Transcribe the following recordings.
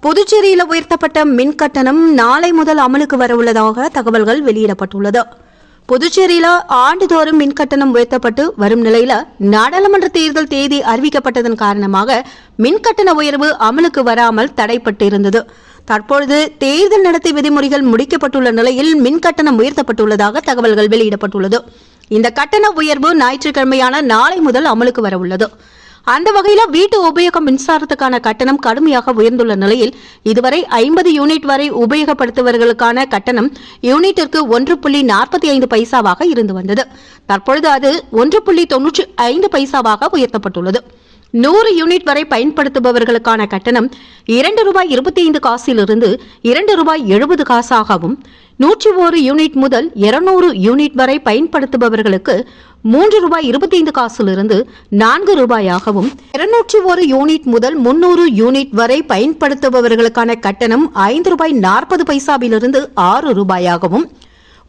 புதுச்சேரியில் உயர்த்தப்பட்ட மின் கட்டணம் நாளை முதல் அமலுக்கு வரவுள்ளதாக தகவல்கள் வெளியிடப்பட்டுள்ளது. புதுச்சேரியில் ஆண்டுதோறும் மின் கட்டணம் உயர்த்தப்பட்டு வரும் நிலையில் நாடாளுமன்ற தேர்தல் தேதி அறிவிக்கப்பட்டதன் காரணமாக மின் கட்டண உயர்வு அமலுக்கு வராமல் தடைப்பட்டிருந்தது. தற்பொழுது தேர்தல் நடத்தை விதிமுறைகள் முடிக்கப்பட்டுள்ள நிலையில் மின் கட்டணம் உயர்த்தப்பட்டுள்ளதாக தகவல்கள் வெளியிடப்பட்டுள்ளது. இந்த கட்டண உயர்வு ஞாயிற்றுக்கிழமையான நாளை முதல் அமலுக்கு வரவுள்ளது. அந்த வகையில் வீட்டு உபயோக மின்சாரத்துக்கான கட்டணம் கடுமையாக உயர்ந்துள்ள நிலையில் இதுவரை 50 யூனிட் வரை உபயோகப்படுத்துபவர்களுக்கான கட்டணம் யூனிட்டிற்கு 1.45 பைசாவாக இருந்து வந்தது. தற்பொழுது அது 1.95 பைசாவாக உயர்த்தப்பட்டுள்ளது. 100 யூனிட் வரை பயன்படுத்துபவர்களுக்கான கட்டணம் ₹2.25 ₹2.70 101 யூனிட் முதல் 200 யூனிட் வரை பயன்படுத்துபவர்களுக்கு ₹3.25 ₹4 201 யூனிட் முதல் 300 யூனிட் வரை பயன்படுத்துபவர்களுக்கான கட்டணம் ₹5.40 ₹6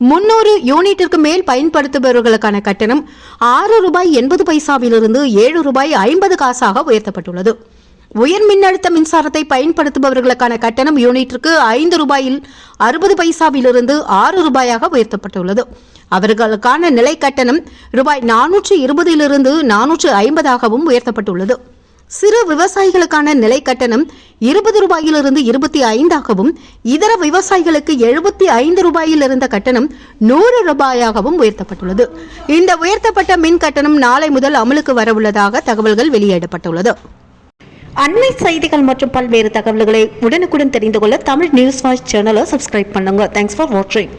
300 யூனிட்டிற்கு மேல் பயன்படுத்துபவர்களுக்கான கட்டணம் ₹6.80 ₹7.50 உயர்த்தப்பட்டுள்ளது. உயர் மின்னழுத்த மின்சாரத்தை பயன்படுத்துபவர்களுக்கான கட்டணம் யூனிட்டிற்கு ₹5.60 ₹6 உயர்த்தப்பட்டுள்ளது. அவர்களுக்கான நிலை கட்டணம் ₹420 450 உயர்த்தப்பட்டுள்ளது. சிறு விவசாயிகளுக்கான நிலை கட்டணம் ₹20 25 இதர விவசாயிகளுக்கு ₹75 இருந்த கட்டணம் ₹100 உயர்த்தப்பட்டுள்ளது. இந்த உயர்த்தப்பட்ட மின் கட்டணம் நாளை முதல் அமலுக்கு வரவுள்ளதாக தகவல்கள் வெளியிடப்பட்டுள்ளது. அண்மை செய்திகள் மற்றும் பல்வேறு தகவல்களை உடனுக்குடன் தெரிந்து கொள்ள தமிழ் நியூஸ் வாய்ஸ் சேனலை சப்ஸ்கிரைப் பண்ணுங்க. தேங்க்ஸ் ஃபார் வாட்சிங்.